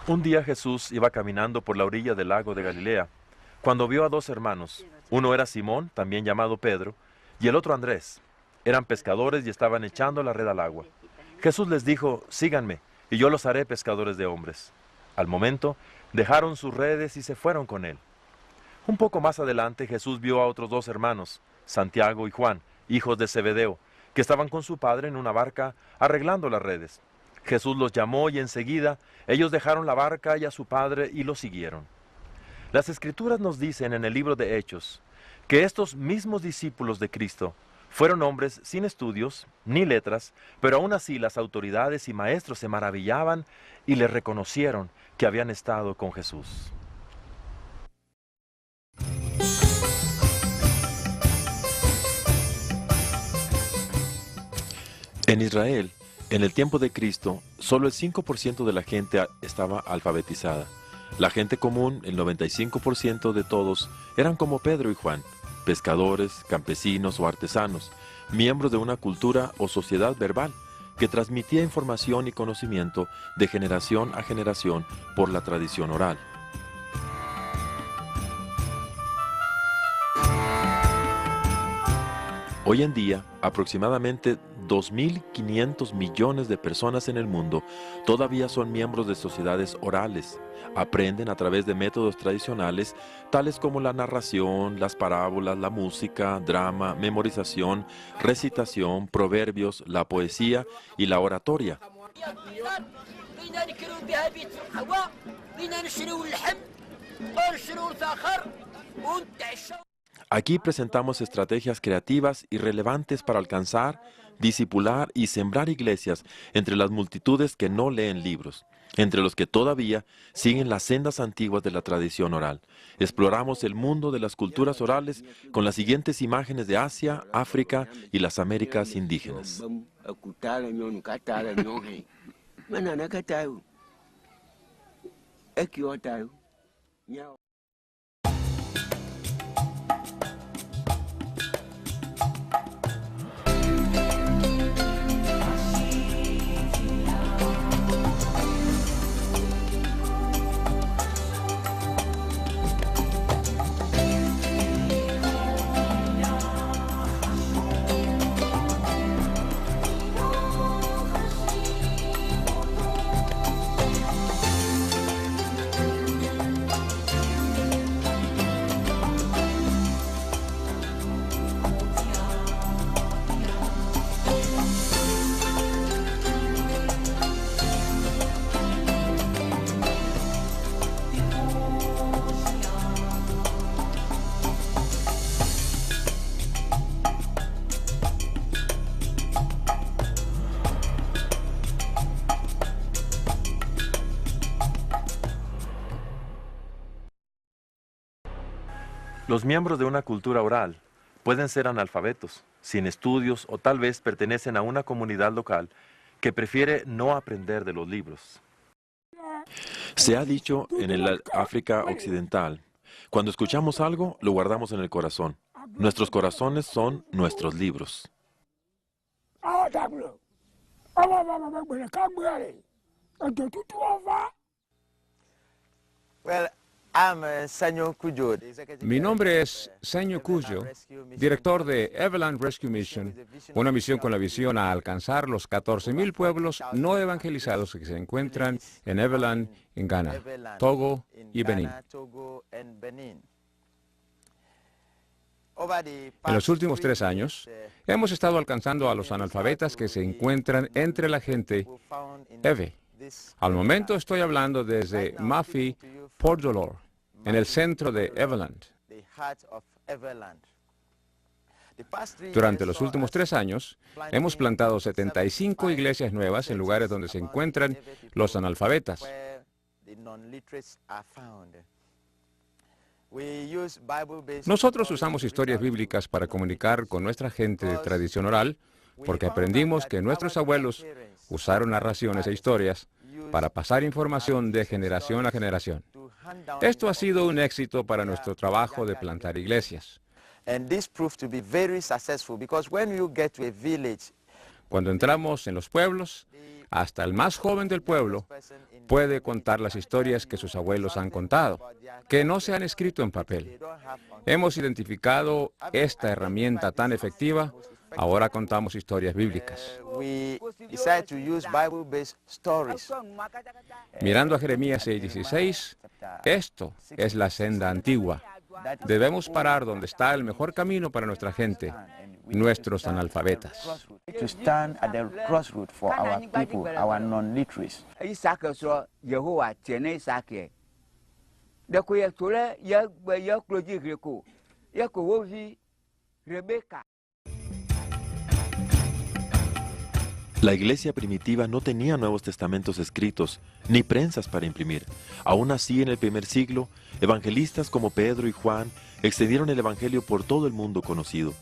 Un día Jesús iba caminando por la orilla del lago de Galilea, cuando vio a dos hermanos. Uno era Simón, también llamado Pedro, y el otro Andrés. Eran pescadores y estaban echando la red al agua. Jesús les dijo: síganme, y yo los haré pescadores de hombres. Al momento, dejaron sus redes y se fueron con él. Un poco más adelante, Jesús vio a otros dos hermanos, Santiago y Juan, hijos de Zebedeo, que estaban con su padre en una barca arreglando las redes. Jesús los llamó y enseguida ellos dejaron la barca y a su padre y lo siguieron. Las Escrituras nos dicen en el libro de Hechos que estos mismos discípulos de Cristo fueron hombres sin estudios ni letras, pero aún así las autoridades y maestros se maravillaban y les reconocieron que habían estado con Jesús. En Israel, en el tiempo de Cristo, solo el 5% de la gente estaba alfabetizada. La gente común, el 95% de todos, eran como Pedro y Juan, pescadores, campesinos o artesanos, miembros de una cultura o sociedad verbal que transmitía información y conocimiento de generación a generación por la tradición oral. Hoy en día, aproximadamente 2.500 millones de personas en el mundo todavía son miembros de sociedades orales. Aprenden a través de métodos tradicionales, tales como la narración, las parábolas, la música, drama, memorización, recitación, proverbios, la poesía y la oratoria. Aquí presentamos estrategias creativas y relevantes para alcanzar, discipular y sembrar iglesias entre las multitudes que no leen libros, entre los que todavía siguen las sendas antiguas de la tradición oral. Exploramos el mundo de las culturas orales con las siguientes imágenes de Asia, África y las Américas indígenas. Los miembros de una cultura oral pueden ser analfabetos, sin estudios o tal vez pertenecen a una comunidad local que prefiere no aprender de los libros. Se ha dicho en el África Occidental, cuando escuchamos algo, lo guardamos en el corazón. Nuestros corazones son nuestros libros. Mi nombre es Senyo Kujo, director de Everland Rescue Mission, una misión con la visión a alcanzar los 14,000 pueblos no evangelizados que se encuentran en Everland, en Ghana, Togo y Benín. En los últimos 3 años, hemos estado alcanzando a los analfabetas que se encuentran entre la gente Ewe. Al momento estoy hablando desde Mafi, Port Dolor, en el centro de Everland. Durante los últimos 3 años, hemos plantado 75 iglesias nuevas en lugares donde se encuentran los analfabetas. Nosotros usamos historias bíblicas para comunicar con nuestra gente de tradición oral, porque aprendimos que nuestros abuelos usaron narraciones e historias para pasar información de generación a generación. Esto ha sido un éxito para nuestro trabajo de plantar iglesias. Cuando entramos en los pueblos, hasta el más joven del pueblo puede contar las historias que sus abuelos han contado, que no se han escrito en papel. Hemos identificado esta herramienta tan efectiva. Ahora contamos historias bíblicas. Mirando a Jeremías 6:16, esto es la senda antigua. Debemos parar donde está el mejor camino para nuestra gente, nuestros analfabetas. La iglesia primitiva no tenía Nuevos Testamentos escritos, ni prensas para imprimir. Aún así, en el primer siglo, evangelistas como Pedro y Juan extendieron el evangelio por todo el mundo conocido.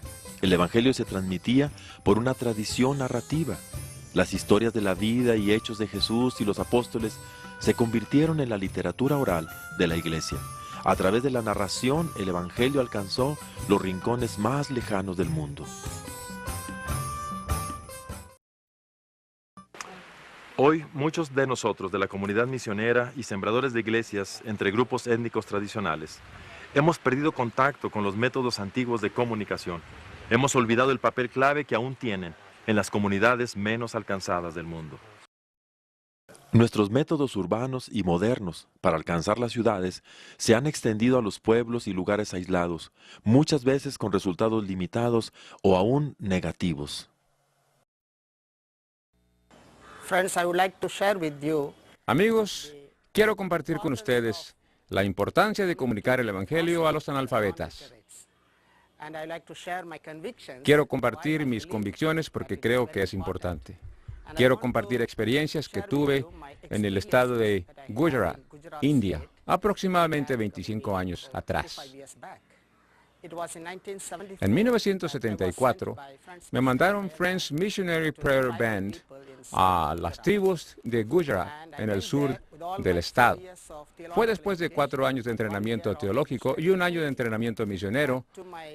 El evangelio se transmitía por una tradición narrativa. Las historias de la vida y hechos de Jesús y los apóstoles se convirtieron en la literatura oral de la iglesia. A través de la narración, el evangelio alcanzó los rincones más lejanos del mundo. Hoy, muchos de nosotros de la comunidad misionera y sembradores de iglesias entre grupos étnicos tradicionales, hemos perdido contacto con los métodos antiguos de comunicación. Hemos olvidado el papel clave que aún tienen en las comunidades menos alcanzadas del mundo. Nuestros métodos urbanos y modernos para alcanzar las ciudades se han extendido a los pueblos y lugares aislados, muchas veces con resultados limitados o aún negativos. Amigos, quiero compartir con ustedes la importancia de comunicar el evangelio a los analfabetas. Quiero compartir mis convicciones porque creo que es importante. Quiero compartir experiencias que tuve en el estado de Gujarat, India, aproximadamente 25 años atrás. En 1974, me mandaron Friends Missionary Prayer Band a las tribus de Gujarat, en el sur del estado. Fue después de 4 años de entrenamiento teológico y 1 año de entrenamiento misionero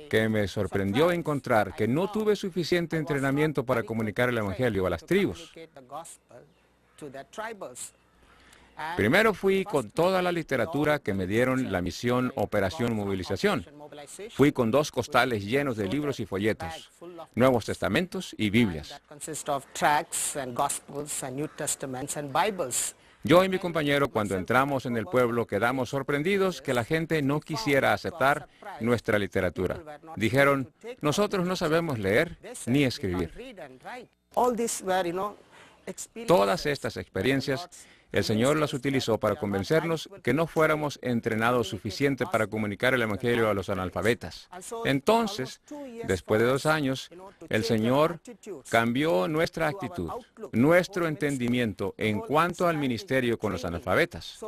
que me sorprendió encontrar que no tuve suficiente entrenamiento para comunicar el evangelio a las tribus. Primero fui con toda la literatura que me dieron la misión Operación Movilización. Fui con 2 costales llenos de libros y folletos, Nuevos Testamentos y Biblias. Yo y mi compañero, cuando entramos en el pueblo, quedamos sorprendidos que la gente no quisiera aceptar nuestra literatura. Dijeron, nosotros no sabemos leer ni escribir. Todas estas experiencias, el Señor las utilizó para convencernos que no fuéramos entrenados suficiente para comunicar el evangelio a los analfabetas. Entonces, después de 2 años, el Señor cambió nuestra actitud, nuestro entendimiento en cuanto al ministerio con los analfabetas.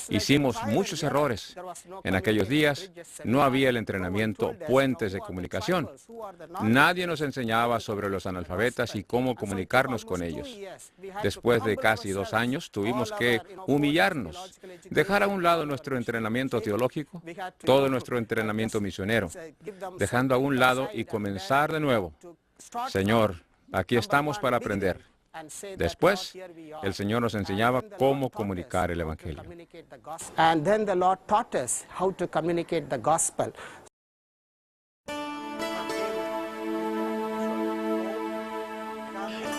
Hicimos muchos errores. En aquellos días no había el entrenamiento puentes de comunicación. Nadie nos enseñaba sobre los analfabetas y cómo comunicarnos con ellos. Después de casi 2 años tuvimos que humillarnos, dejar a un lado nuestro entrenamiento teológico, todo nuestro entrenamiento misionero, dejando a un lado y comenzar de nuevo. Señor, aquí estamos para aprender. Después, el Señor nos enseñaba cómo comunicar el evangelio.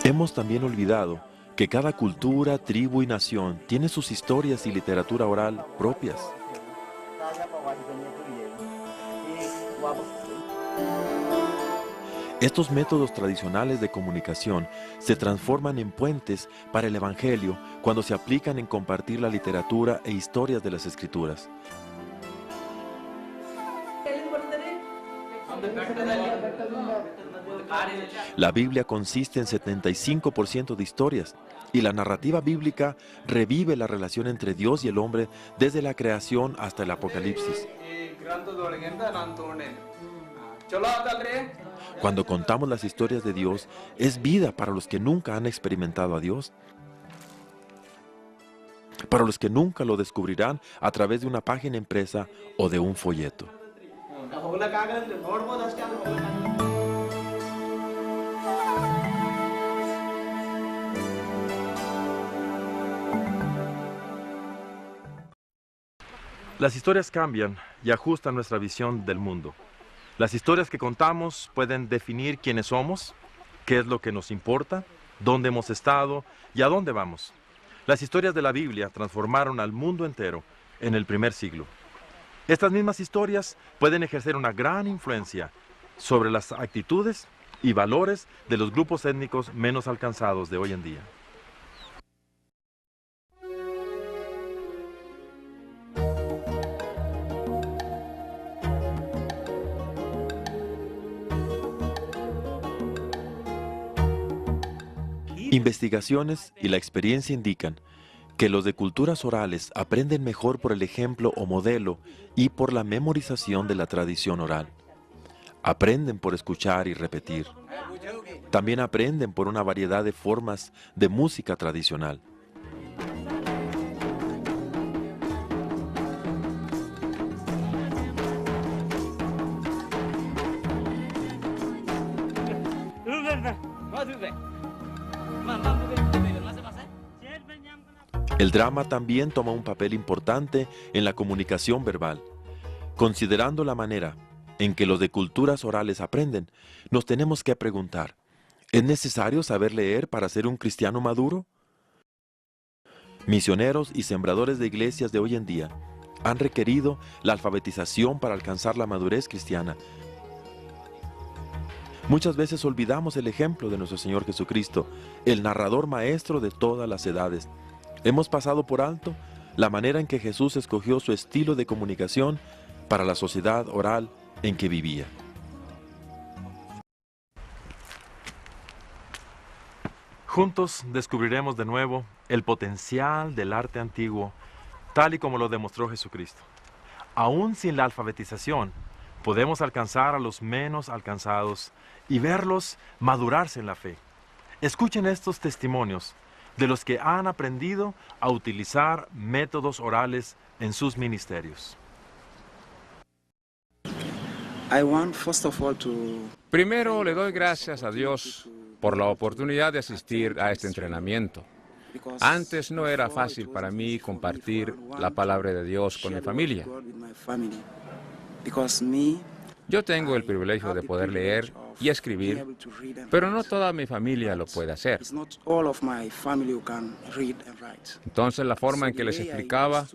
Hemos también olvidado que cada cultura, tribu y nación tiene sus historias y literatura oral propias. Estos métodos tradicionales de comunicación se transforman en puentes para el Evangelio cuando se aplican en compartir la literatura e historias de las Escrituras. La Biblia consiste en 75% de historias, y la narrativa bíblica revive la relación entre Dios y el hombre desde la creación hasta el Apocalipsis. Cuando contamos las historias de Dios, es vida para los que nunca han experimentado a Dios, para los que nunca lo descubrirán a través de una página impresa o de un folleto. Las historias cambian y ajustan nuestra visión del mundo. Las historias que contamos pueden definir quiénes somos, qué es lo que nos importa, dónde hemos estado y a dónde vamos. Las historias de la Biblia transformaron al mundo entero en el primer siglo. Estas mismas historias pueden ejercer una gran influencia sobre las actitudes y valores de los grupos étnicos menos alcanzados de hoy en día. Investigaciones y la experiencia indican que los de culturas orales aprenden mejor por el ejemplo o modelo y por la memorización de la tradición oral. Aprenden por escuchar y repetir. También aprenden por una variedad de formas de música tradicional. El drama también toma un papel importante en la comunicación verbal. Considerando la manera en que los de culturas orales aprenden, nos tenemos que preguntar, ¿es necesario saber leer para ser un cristiano maduro? Misioneros y sembradores de iglesias de hoy en día han requerido la alfabetización para alcanzar la madurez cristiana. Muchas veces olvidamos el ejemplo de nuestro Señor Jesucristo, el narrador maestro de todas las edades. Hemos pasado por alto la manera en que Jesús escogió su estilo de comunicación para la sociedad oral en que vivía. Juntos descubriremos de nuevo el potencial del arte antiguo, tal y como lo demostró Jesucristo. Aún sin la alfabetización, podemos alcanzar a los menos alcanzados y verlos madurarse en la fe. Escuchen estos testimonios de los que han aprendido a utilizar métodos orales en sus ministerios. Primero le doy gracias a Dios por la oportunidad de asistir a este entrenamiento. Antes no era fácil para mí compartir la palabra de Dios con mi familia. Yo tengo el privilegio de poder leer y escribir, pero no toda mi familia lo puede hacer. Entonces la forma en que les explicaba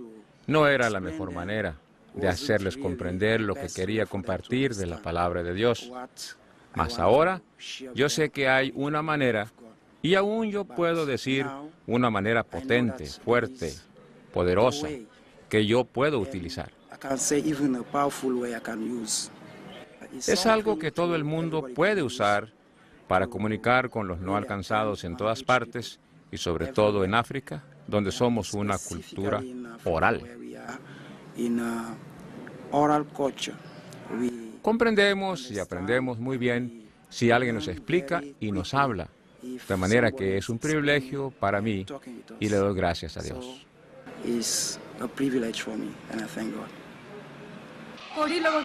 no era la mejor manera de hacerles comprender lo que quería compartir de la palabra de Dios. Mas ahora yo sé que hay una manera, y aún yo puedo decir una manera potente, fuerte, poderosa, que yo puedo utilizar. Es algo que todo el mundo puede usar para comunicar con los no alcanzados en todas partes y sobre todo en África, donde somos una cultura oral. Comprendemos y aprendemos muy bien si alguien nos explica y nos habla, de manera que es un privilegio para mí y le doy gracias a Dios.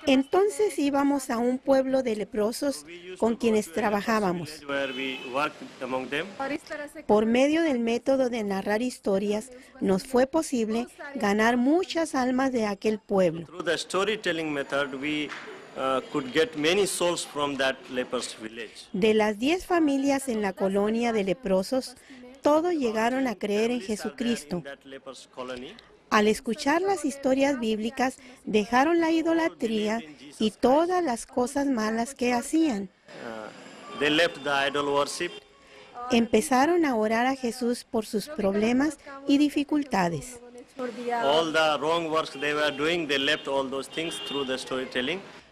Entonces íbamos a un pueblo de leprosos con quienes trabajábamos. Por medio del método de narrar historias, nos fue posible ganar muchas almas de aquel pueblo. De las 10 familias en la colonia de leprosos, todos llegaron a creer en Jesucristo. Al escuchar las historias bíblicas, dejaron la idolatría y todas las cosas malas que hacían. Empezaron a orar a Jesús por sus problemas y dificultades.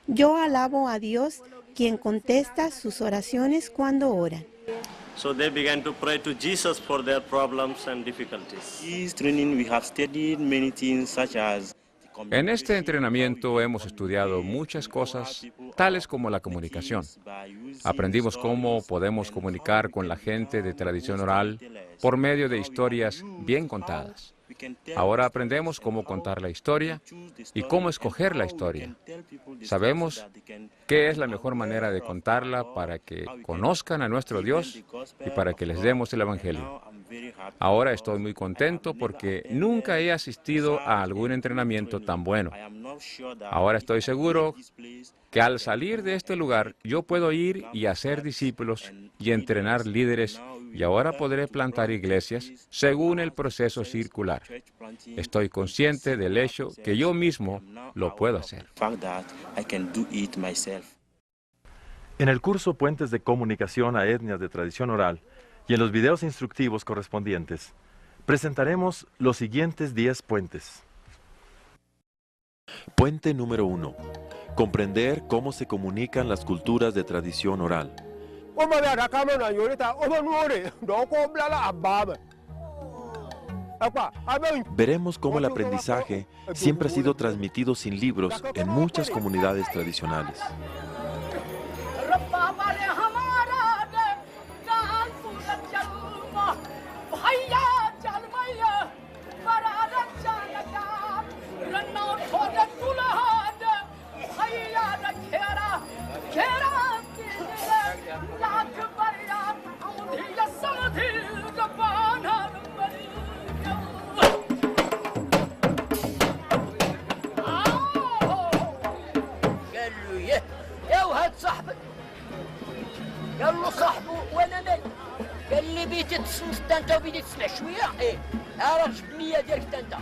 Yo alabo a Dios, quien contesta sus oraciones cuando oran. So they began to pray to Jesus for their problems and difficulties. This training we have studied many things such as En este entrenamiento hemos estudiado muchas cosas, tales como la comunicación. Aprendimos cómo podemos comunicar con la gente de tradición oral por medio de historias bien contadas. Ahora aprendemos cómo contar la historia y cómo escoger la historia. Sabemos qué es la mejor manera de contarla para que conozcan a nuestro Dios y para que les demos el Evangelio. Ahora estoy muy contento porque nunca he asistido a algún entrenamiento tan bueno. Ahora estoy seguro que al salir de este lugar yo puedo ir y hacer discípulos y entrenar líderes, y ahora podré plantar iglesias según el proceso circular. Estoy consciente del hecho que yo mismo lo puedo hacer. En el curso Puentes de Comunicación a Etnias de Tradición Oral y en los videos instructivos correspondientes, presentaremos los siguientes 10 puentes. Puente número 1. Comprender cómo se comunican las culturas de tradición oral. Veremos cómo el aprendizaje siempre ha sido transmitido sin libros en muchas comunidades tradicionales. قال له صاحبه وانا مالي قال لي بيتي تصنت انت وبيتي تسمع شويه راه جبت 100 ديالك انت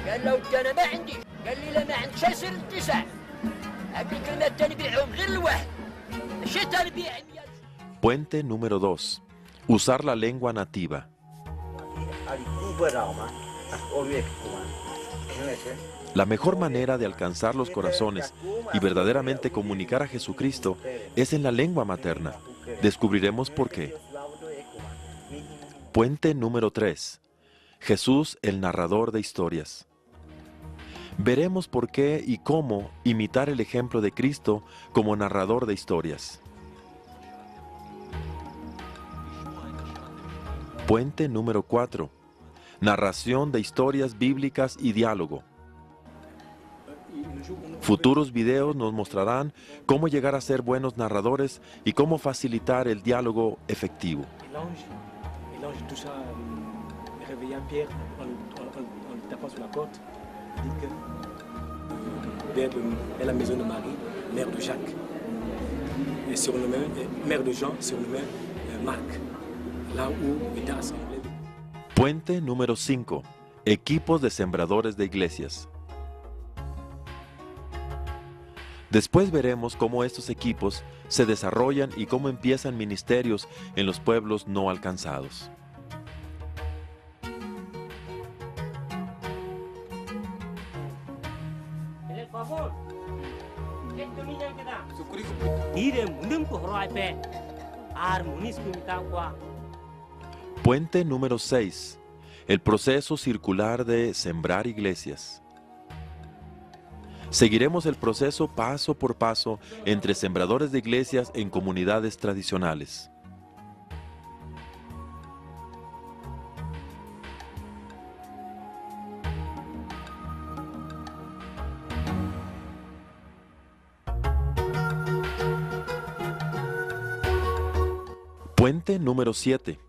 قال له ودي انا ما عنديش قال لي لا ما عندكش سير الاتساع هاد الكلمات الثاني بيعهم غير الواحد ماشي تربيع 100. Puente número 2. Usar la lengua nativa. La mejor manera de alcanzar los corazones y verdaderamente comunicar a Jesucristo es en la lengua materna. Descubriremos por qué. Puente número 3. Jesús, el narrador de historias. Veremos por qué y cómo imitar el ejemplo de Cristo como narrador de historias. Puente número 4. Narración de historias bíblicas y diálogo. Futuros videos nos mostrarán cómo llegar a ser buenos narradores y cómo facilitar el diálogo efectivo. Puente número 5. Equipos de sembradores de iglesias. Después veremos cómo estos equipos se desarrollan y cómo empiezan ministerios en los pueblos no alcanzados. Puente número 6. El proceso circular de sembrar iglesias. Seguiremos el proceso paso por paso entre sembradores de iglesias en comunidades tradicionales. Puente número 7.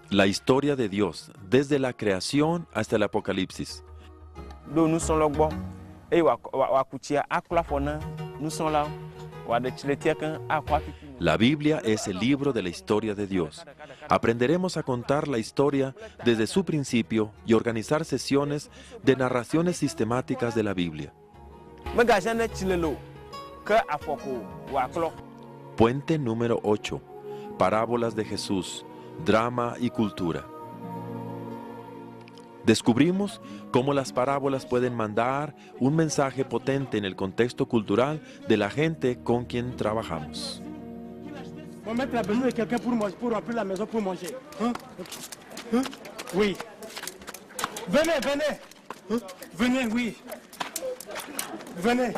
La historia de Dios, desde la creación hasta el Apocalipsis. La Biblia es el libro de la historia de Dios. Aprenderemos a contar la historia desde su principio y organizar sesiones de narraciones sistemáticas de la Biblia. Puente número 8. Parábolas de Jesús, drama y cultura. Descubrimos cómo las parábolas pueden mandar un mensaje potente en el contexto cultural de la gente con quien trabajamos. On va mettre la besoin de quelqu'un pour remplir la maison pour manger. Oui. Venez, venez. Venez, oui. Venez.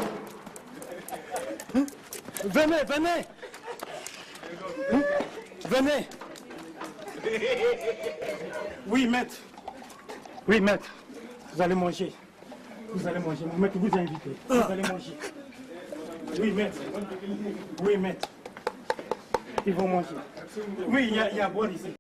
Venez, venez. Venez. Oui, maître. Oui, maître. Vous allez manger. Vous allez manger. Mon maître vous a invité. Vous allez manger. Oui, maître. Oui, maître. Ils vont manger. Oui, il y a à boire ici.